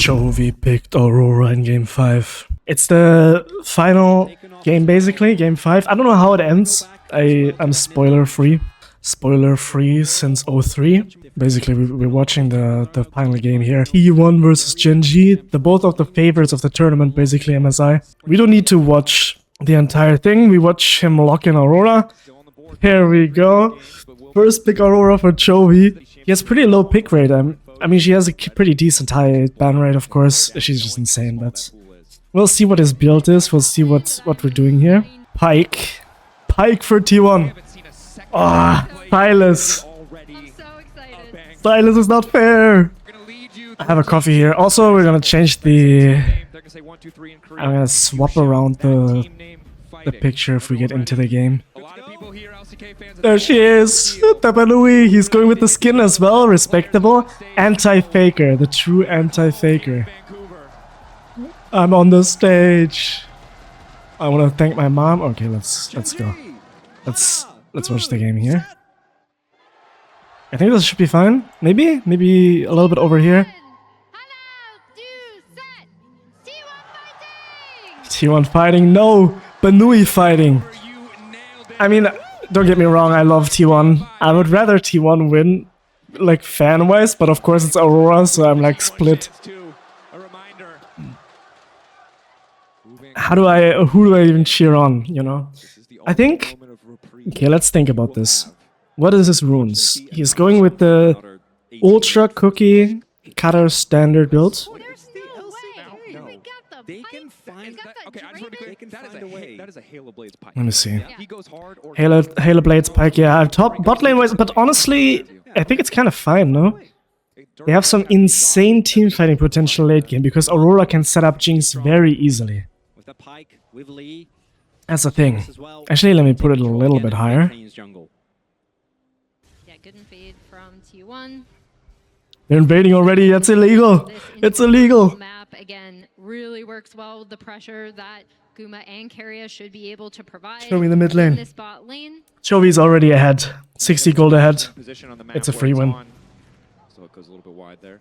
CHOVY picked Aurora in Game 5. It's the final game, basically, Game 5. I don't know how it ends. I'm spoiler-free. Spoiler-free since 03. Basically, we're watching the final game here. T1 versus GenG, both of the favorites of the tournament, basically MSI. We don't need to watch the entire thing. We watch him lock in Aurora. Here we go. First pick Aurora for CHOVY. He has pretty low pick rate. I mean, she has a pretty decent high ban rate, of course. She's just insane, but we'll see what his build is. We'll see what we're doing here. Pike for T1. Ah, Silas. Silas is not fair. I have a coffee here. Also, we're gonna change the... I'm gonna swap around the picture if we get into the game. There she is! Tabanui! He's going with the skin as well, respectable. Anti-faker, the true anti-faker. I'm on the stage. I want to thank my mom. Okay, let's go. Let's watch the game here. I think this should be fine. Maybe a little bit over here. T1 fighting, no! Banui fighting. I mean, don't get me wrong, I love T1. I would rather T1 win, like, fan-wise, but of course it's Aurora, so I'm, like, split. Who do I even cheer on, you know? I think... Okay, let's think about this. What is his runes? He's going with the Ultra Cookie Cutter Standard build. Let me see. Halo Blades Pike, yeah, top bot lane wise, but honestly, I think it's kind of fine, no? They have some insane team fighting potential late game because Aurora can set up Jinx very easily. That's the thing. Actually, let me put it a little bit higher. They're invading already. That's illegal. It's illegal. Again, really works well with the pressure that Guma and Keria should be able to provide. Show me the mid lane. CHOVY's already ahead. 60 gold ahead. It's a free win. So it goes a little bit wide there.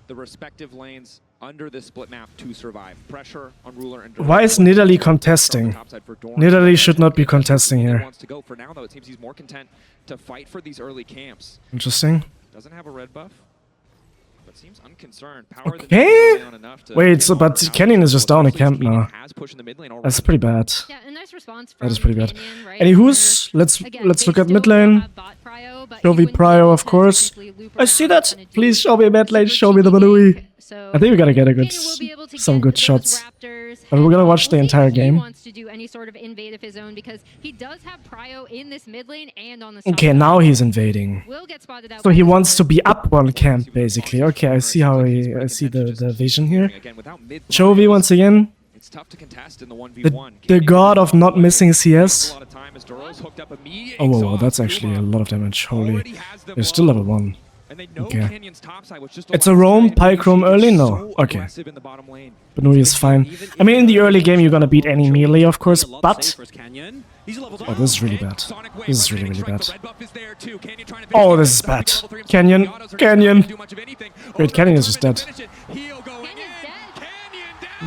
The respective lanes under this split map to survive. Pressure on Ruler and why is Nidalee contesting? Nidalee should not be contesting here. Wants to go for now though. It seems he's more content to fight for these early camps. Interesting. Doesn't have a red buff. But seems unconcerned. Okay. Wait, so but Canyon is just down a camp now. That's pretty bad. Yeah, a nice response that is pretty bad. Canyon, right? Anywho's, let's look at mid lane. CHOVY Prio, of course. I see that. Please show me mid lane. Show me the Banui. I think we gotta get some good shots. But we're gonna watch the entire game. Okay, now he's invading. So he wants to be up one camp, basically. Okay, I see how I see the vision here. CHOVY once again. The god of not missing CS. Oh, whoa, that's actually a lot of damage. Holy. They're still level 1. Okay. It's a roam, Pike roam early? No. Okay. Banui is fine. I mean, in the early game, you're gonna beat any melee, of course, but... Oh, this is really bad. This is really, really bad. Oh, this is bad. Canyon. Wait, Canyon is just dead.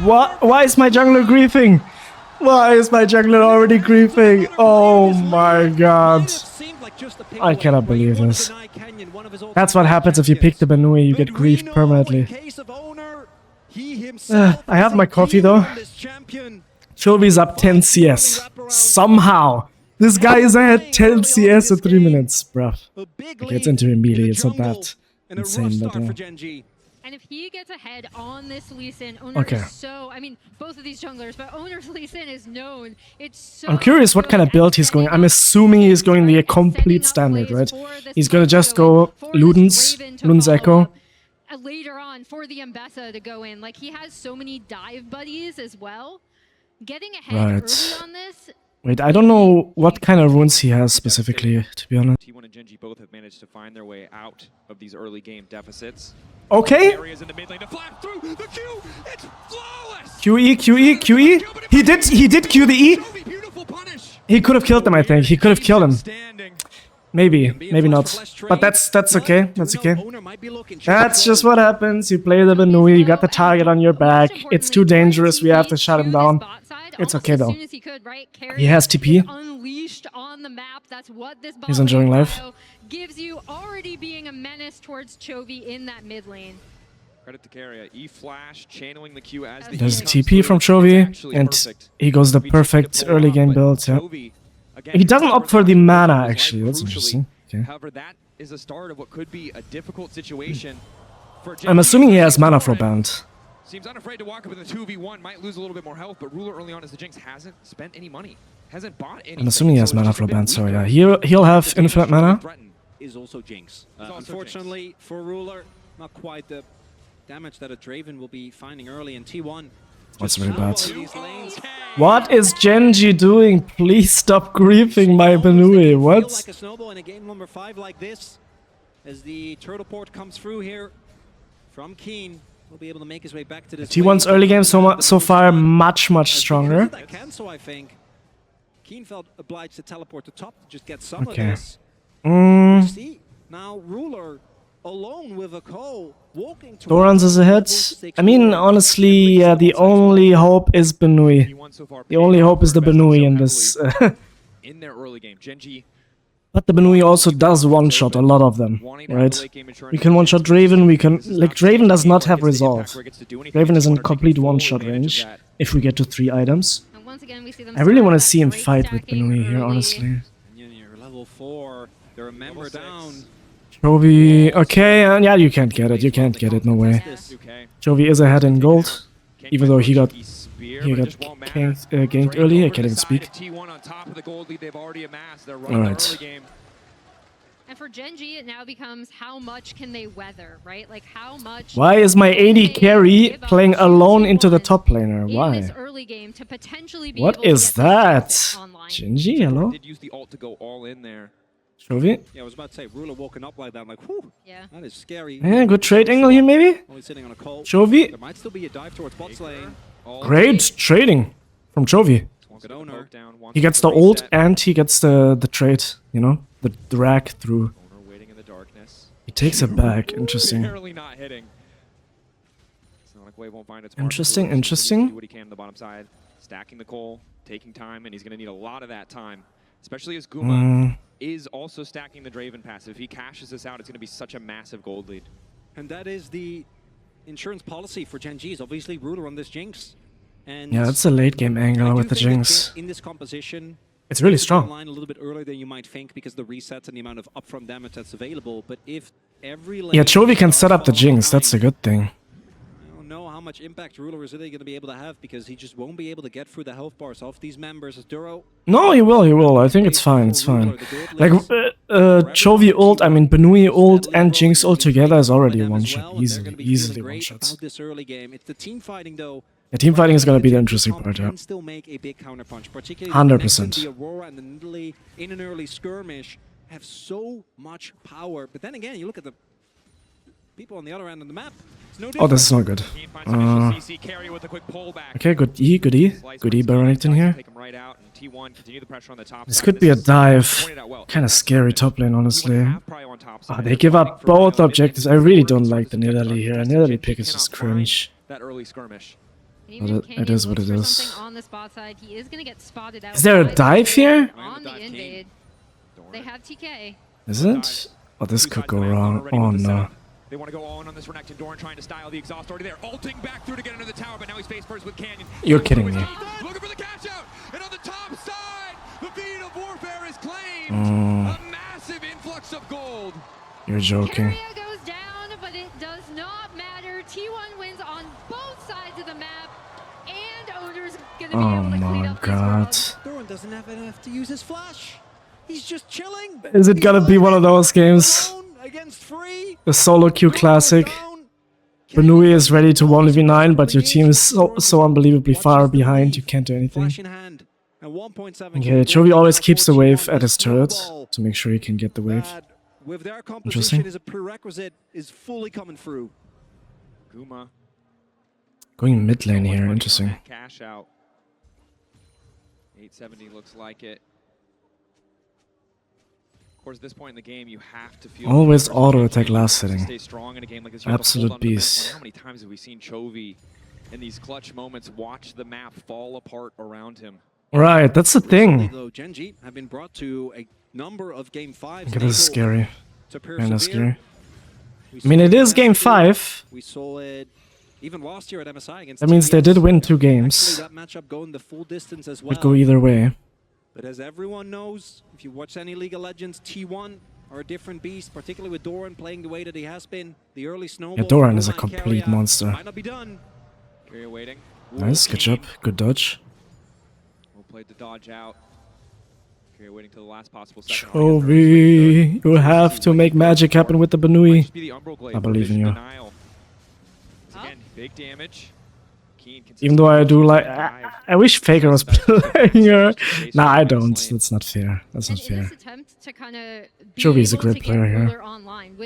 What? Why is my jungler griefing? Why is my jungler already griefing? Oh my god. I cannot believe this. That's what happens if you pick the Banui, you get griefed permanently. I have my coffee though. CHOVY's up 10 CS. Somehow. This guy is ahead 10 CS in 3 minutes, bruh. Okay, it's interim melee, it's not that insane, but and if he gets ahead on this Lee Sin, Owner is so... I mean, both of these junglers, but Owner's Lee Sin is known. It's so... I'm curious what kind of build he's going. I'm assuming he's going the complete standard, right? He's gonna just go Luden's Echo. Later on, for the Mbessa to go in. Like, he has so many dive buddies as well. Getting ahead early on this... Wait, I don't know what kind of runes he has specifically, to be honest. T1 and GenG both have managed to find their way out of these early game deficits. Okay. QE. He did Q the E. He could have killed them, I think. He could have killed him. Maybe not. But that's okay. That's okay. That's just what happens. You play the Benui, you got the target on your back. It's too dangerous. We have to shut him down. It's okay though. He has TP. He's enjoying life. Gives you already being a menace towards CHOVY in that mid lane. Credit to Carrier. E-flash, channeling the Q as the There's a TP from CHOVY, and he goes the perfect early game build. Yeah. He doesn't opt for the mana, actually. That's interesting. Okay. However, that is a start of what could be a difficult situation for I'm assuming he has mana flow banned. Seems unafraid to walk up in the 2v1, might lose a little bit more health, but Ruler early on as the Jinx hasn't spent any money, hasn't bought anything. I'm assuming he has mana flow banned, so yeah. He'll have infinite mana. Is also Jinx. Unfortunately for Ruler, not quite the damage that a Draven will be finding early in T1. That's very bad. What is GenG doing? Please stop griefing my Benui. What? Like a snowball in a game number 5 like this, as the turtle port comes through here from Keen, will be able to make his way back to this. T1's early game so far much stronger. So I think Keen felt obliged to teleport to top to just get some of this. See now Ruler alone with a call walking to Doran's is ahead. I mean, honestly, yeah, the only hope is Benui. The only hope is the Benui in this. In their early game, GenG. But the Benui also does one-shot a lot of them, right? We can one-shot Draven, we can... Like, Draven does not have resolve. Draven is in complete one-shot range if we get to 3 items. I really want to see him fight with Benui here, honestly. Level 4, they're a member down. CHOVY, okay, yeah, you can't get it, no way. CHOVY is ahead in gold, even though he got ganked early, I can't even speak. Alright. And for GenG, it now becomes how much can they weather, right? Like how much... Why is my AD carry playing alone into the top laner? Why? What is that? GenG, hello? CHOVY? Yeah, I was about to say, Ruler walking up like that, like, whew, that is scary. Yeah, good trade angle here, maybe? Only sitting on a call. CHOVY? There might still be a dive towards bot lane. Great trading from CHOVY. He gets the ult and he gets the trade, you know? The drag through. He takes it back, interesting. Interesting. Do what he can on the bottom side, stacking the coal, taking time, and he's going to need a lot of that time. Especially as Guma is also stacking the Draven passive. If he cashes this out, it's going to be such a massive gold lead. And that is the insurance policy for GenG, is obviously Ruler on this Jinx. And yeah, that's a late game angle with the Jinx. In this composition, it's really strong. Line a little bit earlier than you might think because the resets and the amount of upfront damage that's available. But if every lane CHOVY can set up the Jinx, that's a good thing. I don't know how much impact Ruler is really going to be able to have because he just won't be able to get through the health bars of these members as Duro. No, he will. I think it's fine, Like, CHOVY ult, I mean, Benui ult and Jinx ult together is already a one-shot. Easily one-shots. This early game. It's the team fighting, though. Yeah, team fighting is going to be the interesting part, yeah. Still make a big counterpunch, particularly 100%. The Aurora and the Nidalee in an early skirmish have so much power. But then again, you look at the people on the other end of the map. Oh, this is not good. Okay, good E Barrington here. This could be a dive. Kind of scary top lane, honestly. Oh, they give up both objectives. I really don't like the Nidalee here. Nidalee pick is just cringe. It is what it is. Is there a dive here? Is it? Oh, this could go wrong. Oh no. They want to go all in on this Renekton. Doran trying to style the exhaust already there. Ulting back through to get into the tower, but now he's face first with Canyon. You're kidding me. Looking for the catch out. And on the top side, the beat of warfare is claimed. A massive influx of gold. You're joking. Area goes down, but it does not matter. T1 wins on both sides of the map. And Owner's going to be able to clean up God. Doran doesn't have enough to use his flash. He's just chilling. Is it gonna be one of those games? The solo queue classic. Benui is ready to 1v9, but your team is so unbelievably far behind, you can't do anything. Okay, CHOVY always keeps the wave at his turret to make sure he can get the wave. Interesting. Going mid lane here, interesting. Cash out. 870 looks like it. course, at this point in the game, you have to feel Always like auto attack last to hitting. stay strong in a game like this. You have to Absolute hold on to this beast. one. How many times have we seen Chovy in these clutch moments watch the map fall apart around him? Right, that's the thing. Though GenG have been brought to a number of game 5s. Okay, this is scary. To Man, that's scary. We I mean, saw it is game last year, 5. We saw it even last year at MSI against That means they TDS. did win 2 games. Actually, that matchup going the full distance as well. Could go either way. But as everyone knows, if you watch any League of Legends, T1 are a different beast, particularly with Doran playing the way that he has been. The early snowball. Yeah, Doran from is a Uma and complete Keria monster. Might not be done. Keria waiting. Nice, good job. Good dodge. Will played the dodge out. Keria waiting till the last possible second. Chovy, you have to make magic happen with the Banui. I believe in you. Again, big damage. Even though I do like, I wish Faker was playing her. Nah, I don't. That's not fair. That's not fair. Chovy is a great player here.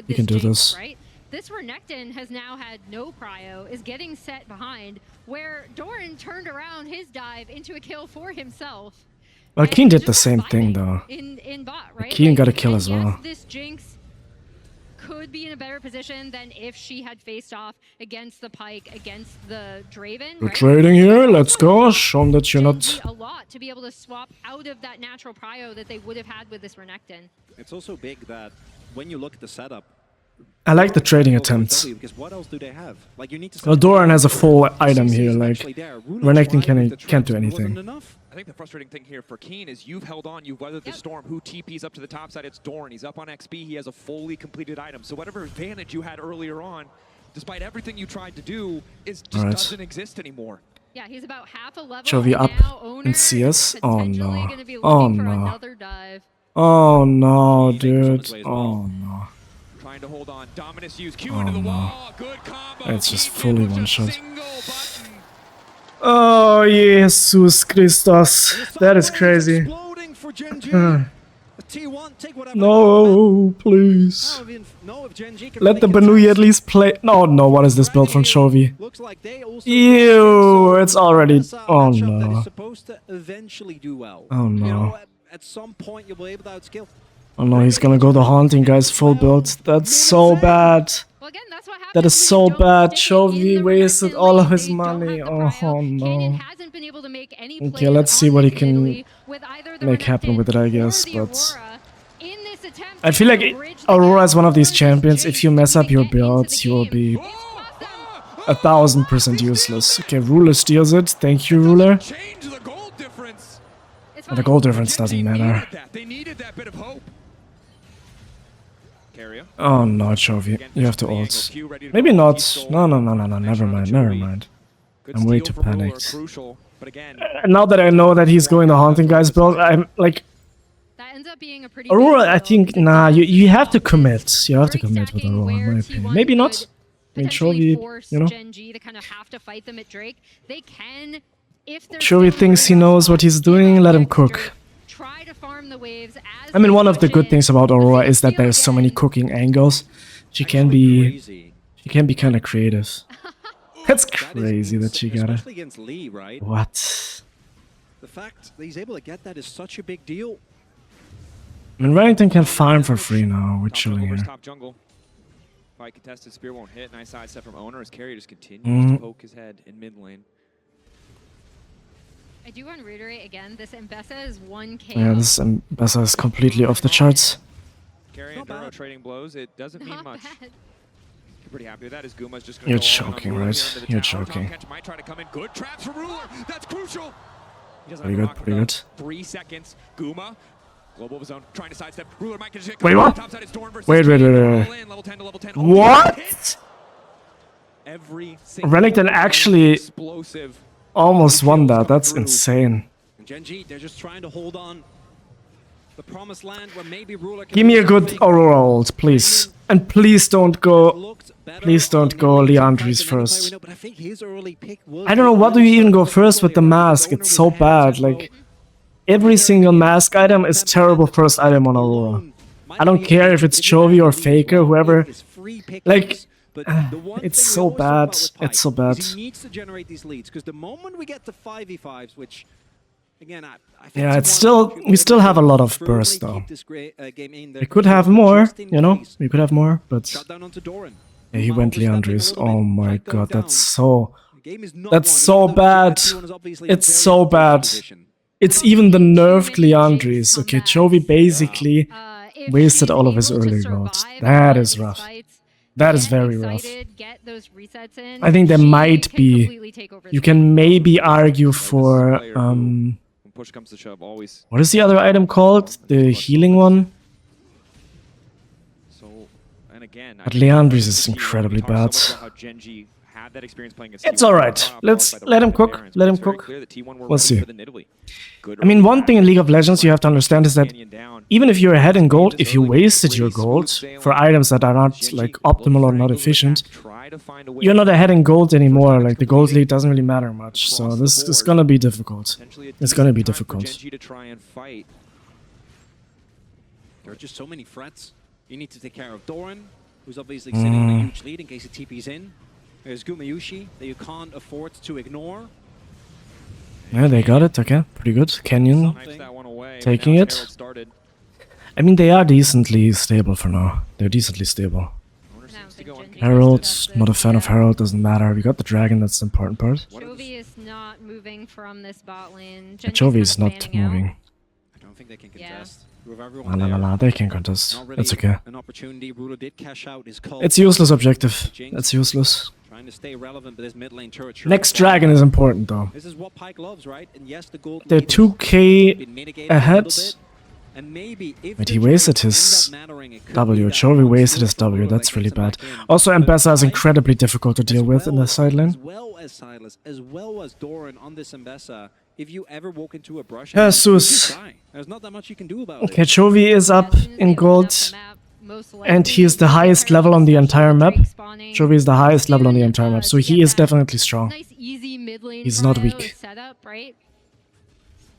He can do this. Right? This Renekton has now had no prio, is getting set behind, where Doran turned around his dive into a kill for himself. Well, And Keen did just the same thing surviving though. In bot, right? Keen got a Like, kill and as well. Yes, this Jinx could be in a better position than if she had faced off against the Pyke, against the Draven. We're right? trading here. Let's go. Show them that you're not. GenG a lot to be able to swap out of that natural prio that they would have had with this Renekton. It's also big that when you look at the setup, I like the trading attempts. because what else do they have? Like you need to. Well, Doran has a full item CC here. is Like, actually there. Runa's Renekton trying with the can't do traps, but it wasn't anything. enough. I think the frustrating thing here for Keen is you've held on, you've weathered the storm. Who TP's up to the top side? It's Doran. He's up on XP. He has a fully completed item. So whatever advantage you had earlier on, despite everything you tried to do, just doesn't exist anymore. Yeah, he's about half a level. Chovy up now. in Owner CS. is Oh potentially no. gonna be Oh looking for no. another dive. Oh no, dude. Oh no. Trying to hold on. Dominus use Q Oh, into the no. wall. Good combo. It's just Keen fully with one a shot. single button. Oh, Jesus Christos. That is crazy. Exploding for GenG. T1, take whatever No, please. Let the Banui at least play. No, no, what is this build from Chovy? Looks like they also Ew, it's already. Oh that is no. supposed to eventually do well. Oh, You no. know, at some point you'll be able to outskill. Oh no, he's gonna go the haunting, guys. Full build. That's so bad. Well, again, that's what happens That is when so you don't bad. stick it in Chovy the wasted Renekton all lane. of his They don't money. have the Oh, prio. no. Kanan hasn't been able to make any Okay, plays let's see on what he this can Italy with either the make happen Renekton with it, I or guess, the but Aurora. In this attempt I feel like to bridge the Aurora is gap one of these for this champions. If you mess Jinx up to your get into builds, the you will game. be It's cost them. 1000% useless. Okay, Ruler steals it. Thank you, Ruler. Change the goal difference. It's And the fine. goal difference doesn't matter. They needed that bit of hope. Keria. Oh no, Chovy. You have to ult. Maybe not. No, no, no, no, no. Never mind. Never mind. I'm way too panicked. But again, Now that I know that he's going the haunting guys build, I'm like, That ends up being a pretty Aurora, big I deal think, because nah, the you have to Jinx commit. You have to break commit with stacking Aurora, in where my opinion. T1 Maybe not. could I mean, potentially Chovy, force you know. GenG to kind of have to fight them at Drake. They can, if they're Chovy still thinks he in knows what he's response, doing, give let up him next cook. Drake, try to farm the waves as I mean, they one of the push good in. things about The Aurora same is that feel there's so many again. cooking angles. She can be kind of creative. That's crazy that she got it. Especially against Lee, right? What? The fact that he's able to get that is such a big deal. I mean, Remington can farm for free now. We're top chilling jungle versus here. top jungle. Fight contested, spear won't hit. Nice side step from Owner as Keria just continues to poke his head in mid lane. I do want to reiterate again, this Mbessa is 1k. Yeah, this Bessa is completely off the charts. Keria Not and Duro bad. trading blows. It doesn't mean Not much. bad. I'm pretty happy with that. As Guma's just gonna You're go all in on joking, Ruler right? here into the You're tower. joking. Top catch might try to come in. Good traps from Ruler. That's crucial. He doesn't Pretty have good, the pretty rocket good. though. 3 seconds. Guma. Global of his own. Trying to sidestep. Ruler might get Wait, what? Top side is Dorn versus Wait, Keen. wait. All in. Level 10 to level 10. What? Hit. Every single Renekton actually explosive. almost won that. That's insane. And GenG, they're just trying to hold on. The promised land where maybe Ruler can Give me do a good something. Aurora ult, please. And please don't go. Looked better Please don't on go the later Leandris fight than any player first. we know, but I think his early pick was I don't know, what do you even go first with the mask? It's so bad. Like, every single mask item is terrible first item on Aurora. I don't care if it's Chovy or Faker, whoever. Like, it's so bad. It's so bad. He needs to generate these leads because the moment we get to 5v5s, which Again, Yeah, it's still, we still have a lot of burst though. We could have more, you know, we could have more, but yeah, he went Leandris. Oh my god, that's so bad. It's so bad. It's even the nerfed Leandris. Okay, CHOVY basically wasted all of his early gold. That is rough. That is very rough. I think there might be, you can maybe argue for, push comes to shove, always. what is the other item called? The healing one? So, and again, but Leandris is incredibly bad. It's alright. Let's let him cook. Let him cook. We'll see. I mean, one thing in League of Legends you have to understand is that even if you're ahead in gold, if you wasted your gold for items that are not like optimal or not efficient, you're not ahead in gold anymore. Like the gold lead doesn't really matter much. So this is gonna be difficult. It's gonna be difficult. There are just so many threats. You need to take care of Doran, who's obviously sitting on a huge lead in case he TP's in. There's Gumayushi that you can't afford to ignore. Yeah, they got it. Okay, pretty good. Canyon taking it. I mean, they are decently stable for now. They're decently stable. Herald, not a fan of Herald, doesn't matter. We got the dragon, that's the important part. CHOVY is not moving from this bot lane. CHOVY is not moving. I don't think they can contest. Nah, they can contest. That's okay. An opportunity. Ruler did cash out his call. It's useless objective. That's useless. Trying to stay relevant, but this mid lane turret. Next dragon is important though. This is what Pyke loves, right? And yes, the gold. They're 2k ahead. And maybe if but he wasted his W. CHOVY wasted his W. That's really bad. Also, Ambessa is incredibly difficult to deal with in the side lane. As well as Silas, as well as Doran on this Ambessa. If you ever walk into a brush, Jesus. There's not that much you can do about it. Okay, CHOVY is up in gold. And he is the highest level on the entire map. CHOVY is the highest level on the entire map, so he is definitely strong. He's not weak.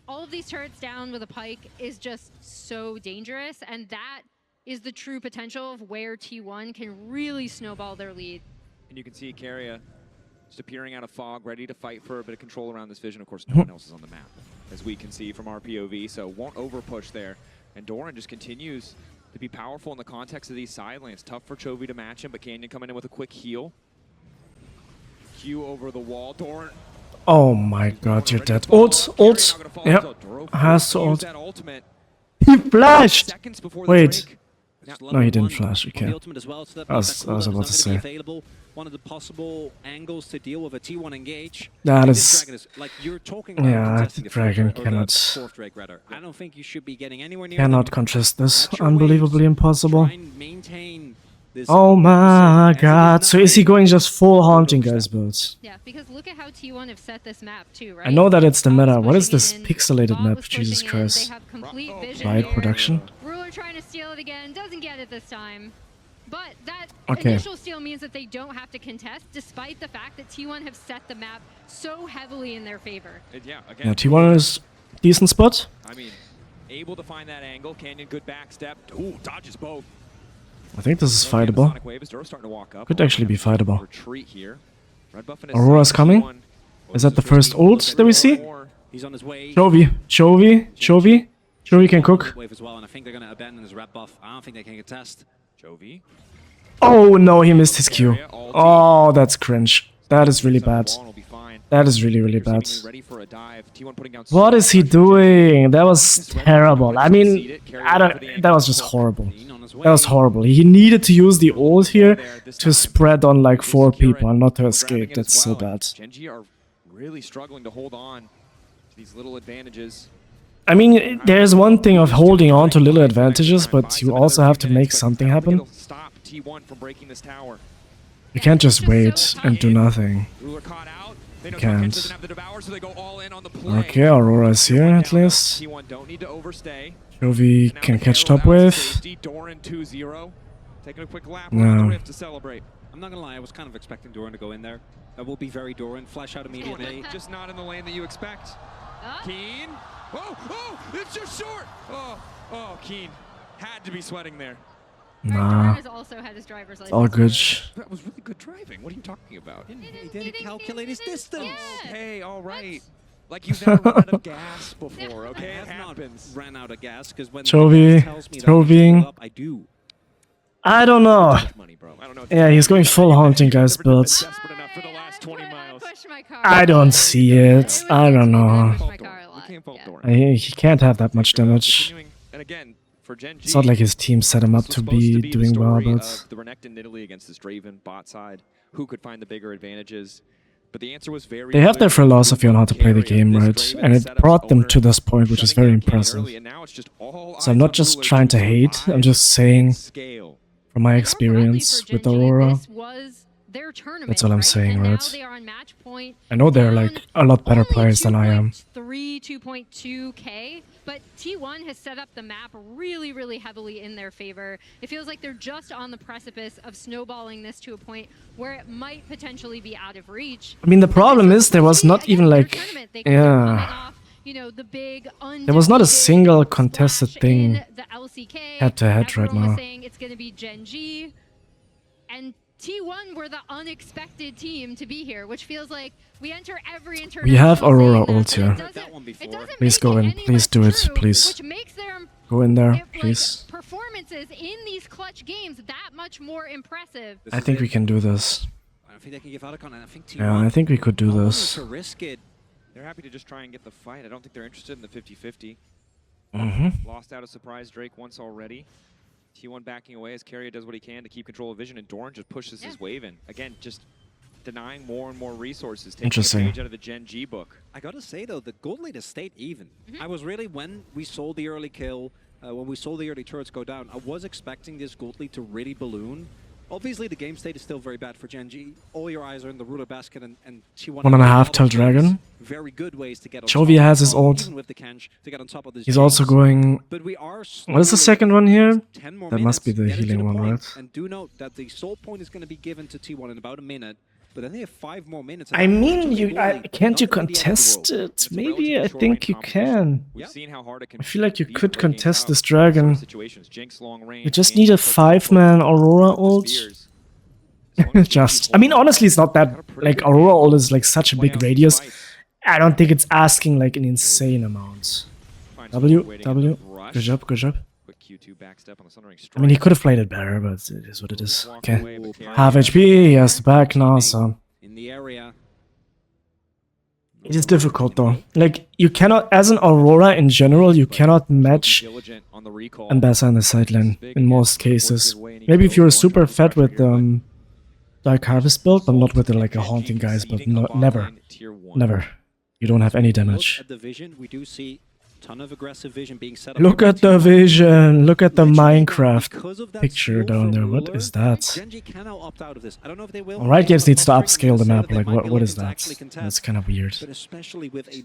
All of these turrets down with a Pyke is just so dangerous, and that is the true potential of where T1 can really snowball their lead. And you can see Keria just appearing out of fog, ready to fight for a bit of control around this vision. Of course, no one else is on the map, as we can see from our POV, so won't overpush there. And Doran just continues to be powerful in the context of these side lanes. Tough for CHOVY to match him, but Canyon coming in with a quick heal. Q over the wall. Doran. Oh my god, you're dead. Ult. Yep. Has to ult. He flashed! Wait. No, he didn't flash. Okay. I was about to say. One of the possible angles to deal with a T1 engage. That is. Like you're talking about yeah, the dragon cannot. I don't think you should be getting anywhere near. Cannot contest this. Unbelievably impossible. Oh my god. So is he going just full haunting guys builds? Yeah, because look at how T1 have set this map too, right? I know that it's the meta. What is this pixelated map? Jesus Christ. They have complete vision Light production. Ruler trying to steal it again, doesn't get it this time. But that okay. Initial steal means that they don't have to contest, despite the fact that T1 have set the map so heavily in their favor. Yeah, T1 is decent spot. I mean, able to find that angle. Canyon, good back step. Ooh, dodges both. I think this is fightable. Could actually be fightable. Aurora's coming. Is that the first ult that we see? CHOVY can cook. Oh no, he missed his Q. Oh, that's cringe. That is really bad. That is really, really bad. What is he doing? That was terrible. I mean, that was just horrible. That was horrible. He needed to use the ult here to spread on like 4 people and not to escape. That's so bad. GenG are really struggling to hold on to these little advantages. I mean, there's one thing of holding on to little advantages, but you also have to make something happen. You can't just wait and do nothing. You can't. Okay, Aurora is here at least. CHOVY can catch top wave. No. I'm not gonna lie, I was kind of expecting Doran to go in there. That will be very Doran. Flash out immediately. Just not in the lane that you expect. Keen. Oh, it's just short. Oh, Keen had to be sweating there. Nah. It's all good. That was really good driving. What are you talking about? He didn't calculate his distance. Okay, all right. Like you've never run out of gas before, okay? I It have not happens. ran out of gas because when CHOVY, the gas tells me that CHOVYing. I should fill up, I do. I don't know. Money, bro. I don't know. Yeah, he's going full haunting, guys, but Desperate enough for the last 20 miles. I don't see it. I don't know. You can't fault Doran. He can't have that much damage. Continuing- And again, for GenG, It's not like his team set him up this to was supposed be the doing well, story but of the Renekton Italy against this Draven bot side. Who could find the bigger advantages? But the answer was very they have their clear. philosophy on how to play the Carry game, this right? Draven And it setup, brought them owner to this point, which is shutting very down King impressive. early, and now it's just all So I'm eyes not on just Rulers trying to to hate, I'm provide just saying scale. from my experience with Aurora. That's all I'm saying, right? I know they're like a lot better players than I am. 2.2K, but T1 has set up the map really, really heavily in their favor. It feels like they're just on the precipice of snowballing this to a point where it might potentially be out of reach. I mean, the problem is there was not even like, yeah, there was not a single contested thing head-to-head right now. Saying it's going to be GenG, and T1 were the unexpected team to be here, which feels like we enter every international. We have Aurora saying ult that, here. but it doesn't Please make go it in. any Please less do it, true, please. Which makes their Go in there, please. performances in these clutch games that much more impressive. I think we can do this. I don't think they can give Alcon, and I think T1 Yeah, I think we could do willing this. to risk it. They're happy to just try and get the fight. I don't think they're interested in the 50-50. Mm-hmm. Lost out a surprise Drake once already. T1 backing away as Carrier does what he can to keep control of vision, and Doran just pushes his wave in. Again, just denying more and more resources, taking Interesting. a page out of the GenG book. I gotta say though, the gold lead has stayed even. I was really, when we saw the early kill, when we saw the early turrets go down, I was expecting this gold lead to really balloon. Obviously, the game state is still very bad for GenG. All your eyes are in the ruler basket, and T1. 1.5 till dragon. Very good ways to get on CHOVY top has his of- ult. even with the Kench, to get on top of this He's also Jinx. going... But we are What is the slowly second one here? 10 more That must be the minutes, getting to healing one, point. right? And do note that the soul point is going to be given to T1 in about a minute. But then they have 5 more minutes. I mean, can't you contest it? It's Maybe, I relatively think you short-range competition. can. We've seen how hard it can I feel like you be could breaking contest out this in dragon. situations. Jinx long range, You just King need a puts the 5-man Aurora the ult. spears. As long as Just, GenG I mean, hold honestly, it's not got a that, pretty like, good Aurora game ult is like such a play big out these radius. fights. I don't think it's asking like an insane amount. Finds W, Doran waiting in W, the rush. good job, good job. Quick Q2 backstep on the Sundering I mean, he strike. could have played it better, but it is what it is. Walk Okay. away, but Carrier- Half HP, he has to back now, so... in the area. It is difficult though. Like, you cannot, as an Aurora in general, you cannot match Diligent on the recall. Ambassa in the side lane in most cases. Maybe if you're super fed with Dark Harvest build, but not with like a Haunting guys, but never. Never. You don't have any damage. Look at the vision. We do see a ton of aggressive vision being set up. Look by at the T1. vision, look at the Literally, Minecraft because of that picture skill down from there. What Ruler, is that? GenG can now opt out of this. I don't know if they will. Riot Games needs to I'm not upscale the saying map, that they like might be what is looking to that? actually contest, That's kind of weird. But especially with a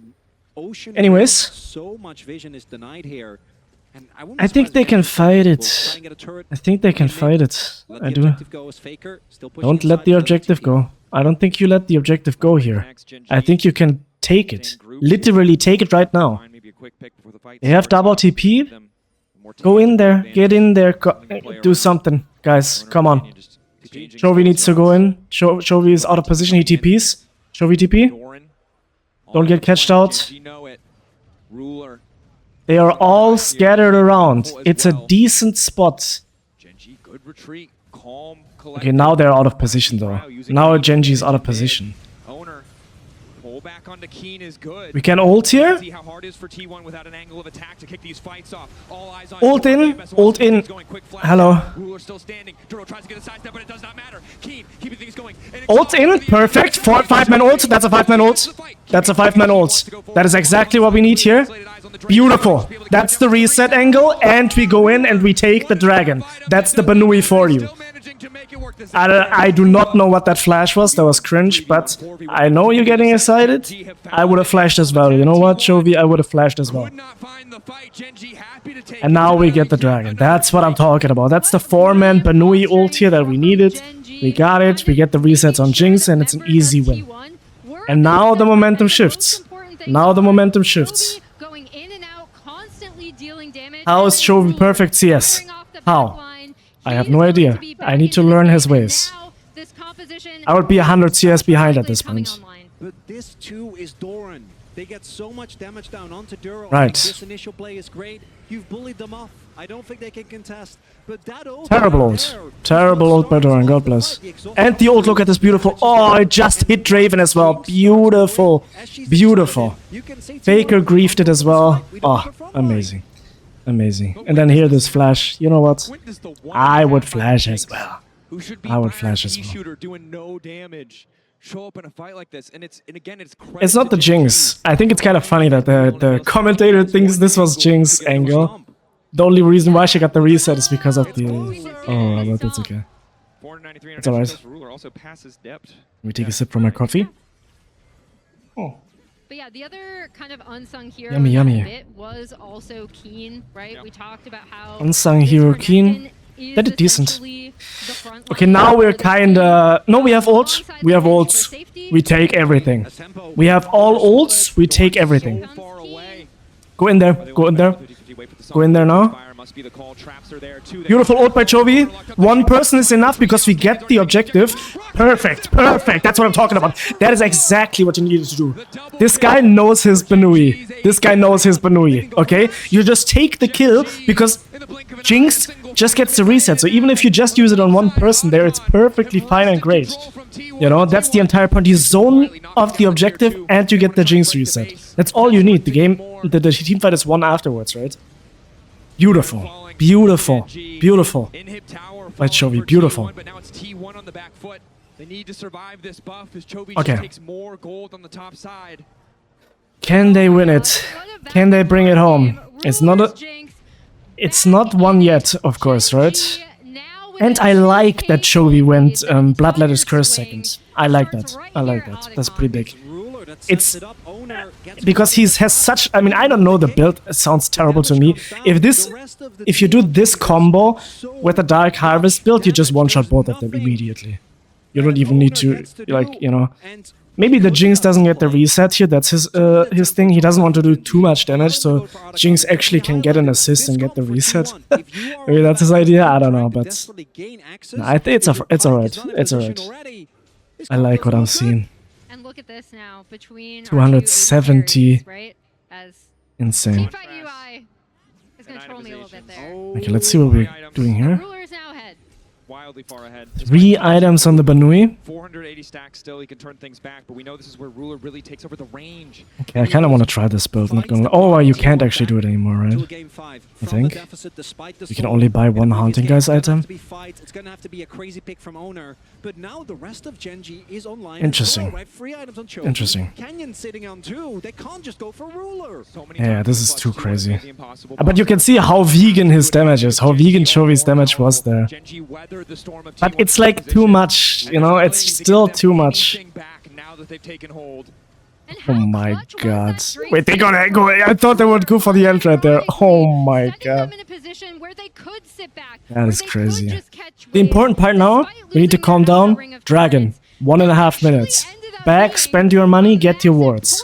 ocean. Anyways. So much vision is denied here. And I wouldn't be I think surprised they if can GenG fight will it. try and get a turret. I think they can in mid. fight it. Let I the do. objective go as Faker, still pushing Don't let inside the with objective OTP. go. I don't think you let the objective go here. I think you can take it. Literally take it right now. Find maybe a quick pick before the fight They have starts. double TP. Them more Go in tangible there. advantage. Get in there. Play Do around. something. Guys, Owner come on. opinion, just exchanging CHOVY needs to go shots. in. CHOVY is out of position. He TPs. CHOVY TP. Doran Don't on get the catched flank. out. GenG know it. Ruler. They are all scattered around. It's a decent spot. GenG, good retreat. Calm, collected. Okay, now they're out of position though. Now GenG is out of position. Owner, pull back onto Keen is good. We can ult here. See how hard it is for T1 without an angle of attack to kick these fights off. All eyes on Ult Doran. in, MS ult in. is going quick flash. Hello. Ruler still standing. Duro tries to get a sidestep, but it does not matter. Keen keeping things going. And Ult in, perfect. 5-man ult. That's a 5-man ult. That's a 5-man ult. That is exactly what we need here. Beautiful. That's the reset angle, and we go in and we take the dragon. That's the Banui for you. I do not know what that flash was. That was cringe, but I know you're getting excited. I would have flashed as well. You know what, CHOVY? I would have flashed as well. And now we get the dragon. That's what I'm talking about. That's the 4-man Banui ult here that we needed. We got it. We get the resets on Jinx, and it's an easy win. And now the momentum shifts. Now the momentum shifts. How is CHOVY perfect CS? How? I have no idea. I need to learn his ways. I would be 100 CS behind at this point. But this too is Doran. They get so much damage down onto Duro. Right. This initial play is great. You've bullied them off. I don't think they can contest. But that ult Terrible right ult. there Terrible is ult by starting Doran, to God off the bless. fight. The exhaust And the ult, look at this beautiful. Oh, it just hit Draven as well. Beautiful. Beautiful. Faker griefed it as well. Oh, amazing. Amazing. And then here this flash. You know what? I would flash as well. I would flash as well. Shooter doing no damage. Show up in a fight like this, and again it's It's not the Jinx. I think it's kind of funny that the commentator thinks this was Jinx angle. The only reason why she got the reset is because of the... Oh, but that's okay. It's alright. Let me take a sip from my coffee. Oh. But yeah, the other kind of unsung hero Yummy, yummy. bit was also Keen, right? We talked about how Unsung hero Keen. That did decent. Okay, now we're kinda... No, we have ult. We have ults. We take everything. We have all ults. We take everything. Go in there. Go in there. Go in there now. Beautiful ult by CHOVY. One person is enough because we get the objective. Perfect. Perfect. That's what I'm talking about. That is exactly what you needed to do. This guy knows his Banui. This guy knows his Banui. Okay? You just take the kill because Jinx just gets the reset. So even if you just use it on one person there, it's perfectly fine and great. You know, that's the entire point. You zone off the objective and you get the Jinx reset. That's all you need. The game, the team fight is won afterwards, right? Beautiful. Beautiful. Beautiful. By CHOVY. Beautiful. Okay. Can they win it? Can they bring it home? It's not a... It's not one yet, of course, right? And I like that CHOVY went Bloodletter's Curse second. I like that. I like that. That's pretty big. It's because he has such... I mean, I don't know the build. It sounds terrible to me. If you do this combo with a Dark Harvest build, you just one-shot both of them immediately. You don't even need to, like, you know... Maybe the Jinx doesn't get the reset here, that's his thing. He doesn't want to do too much damage, so Jinx actually can get an assist and get the reset. Maybe that's his idea, I don't know, but... Nah, I think it's alright. It's alright. I like what I'm seeing. And look at this now, between 270. right? As Insane. UI is going to troll me a little bit there. Okay, let's see what we're doing here. Rulers now ahead. Wildly far ahead. 3 items on the Banui. 480 stacks still, he can turn things back, but we know this is where Ruler really takes over the range. Okay, I kind of want to try this build. Not gonna. Oh, you can't actually do it anymore, right? I think you can only buy one Haunting Guys item. It's gonna have to be a crazy pick from owner, but now the rest of GenG is online. Interesting. Right? 3 items on CHOVY. Interesting. Canyon sitting on 2. They can't just go for Ruler. Yeah, this is too crazy. But you can see how vegan his damage is, how vegan CHOVY's damage was there. But it's like too much, you know, it's still too much. Oh my god. Wait, they're gonna go. I thought they would go for the end right there. Oh my god. That is crazy. The important part now, we need to calm down. Dragon, 1.5 minutes. Back, spend your money, get your wards.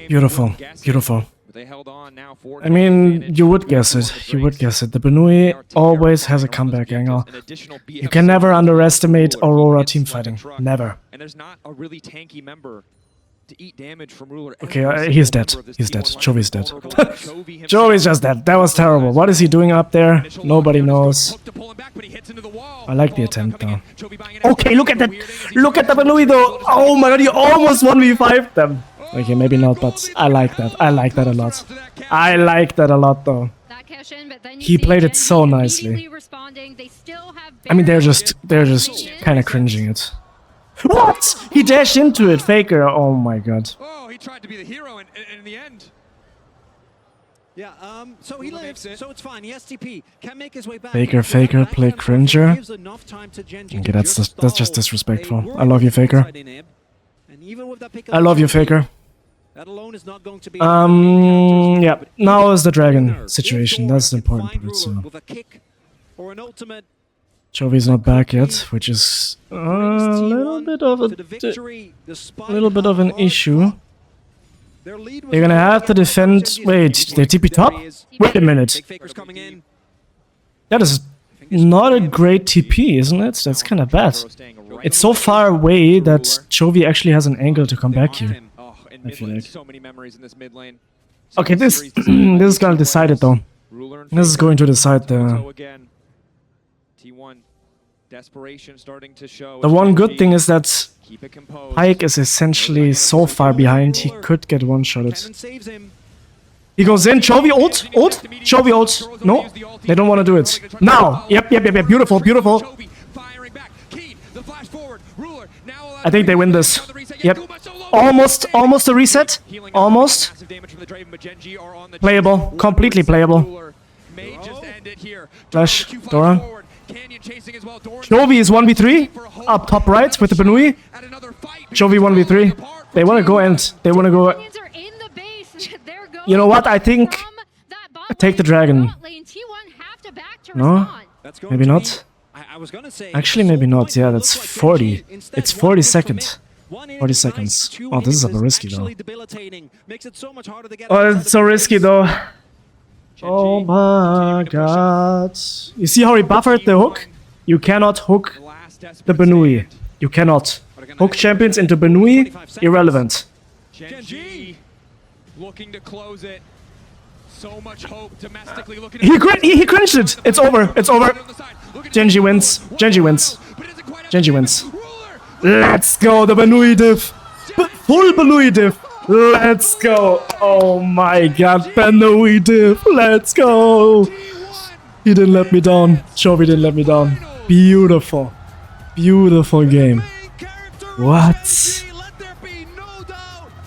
Beautiful, beautiful. I mean, you would guess it. You would guess it. The Banui always has a comeback angle. You can never underestimate Aurora teamfighting. Never. And there's not a really tanky member to eat damage from Ruler. Okay, he's dead. He's dead. CHOVY's dead. CHOVY's just dead. That was terrible. What is he doing up there? Nobody knows. I like the attempt though. Okay, look at that. Look at the Banui though. Oh my god, he almost 1v5'd them. Okay, maybe not, but I like that. I like that a lot. I like that a lot, though. He played it so nicely. I mean, they're just kind of cringing it. What? He dashed into it, Faker. Oh my god. Oh, he tried to be the hero in the end. Yeah, so he lives, so it's fine. He has TP, can make his way back. Faker, play cringer. Okay, that's just disrespectful. I love you, Faker. I love you, Faker. That alone is not going to be yeah, now is the dragon situation. That's the important part. So CHOVY's not back yet, which is a little bit of an issue. They're gonna have to defend. Wait, they TP top? Wait a minute. That is not a great TP, isn't it? That's kind of bad. It's so far away that CHOVY actually has an angle to come back here. Oh, and I mid feel lane, like. so many memories in this mid lane. Okay, this this is gonna decide it though. This is going to decide the. Again. T1 desperation starting to show. The one good thing is that Keep it composed. Pyke is essentially so far behind, he could get one-shotted. Cannon saves him. He goes in, CHOVY ult, CHOVY ult. No, they don't want to do it. Now! Yep, beautiful, beautiful. I think they win this. Yep. Almost a reset. Almost. Playable, completely playable. Flash, Dora. CHOVY is 1v3, up top right with the Benui. CHOVY 1v3. They want to go end. They want to go... You know what? I think... Take the dragon. No? Maybe not? Actually, maybe not. Yeah, that's 40. It's 40 seconds. 40 seconds. Oh, this is a bit risky though. Oh, it's so risky though. Oh my god. You see how he buffered the hook? You cannot hook the Benui. You cannot. Hook champions into Benui, irrelevant. GenG looking to close it. So much hope domestically looking He cringed it. It's over. It's over. GenG wins. GenG wins. GenG wins. Let's go, the Benui div. Full Benui div. Let's go. Oh my god, Benui div. Let's go. He didn't let me down. CHOVY didn't let me down. Beautiful. Beautiful game. What?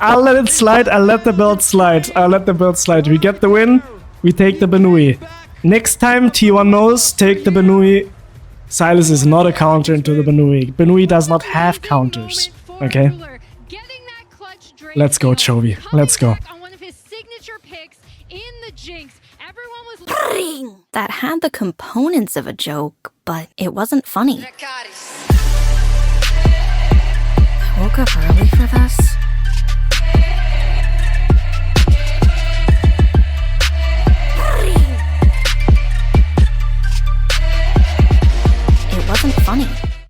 I'll let it slide. I'll let the belt slide. I'll let the belt slide. We get the win. We take the Benui. Next time, T1 knows, take the Benui. Silas is not a counter into the Benui. Benui does not have counters. Okay? Let's go, CHOVY. Let's go. That had the components of a joke, but it wasn't funny. I woke up early.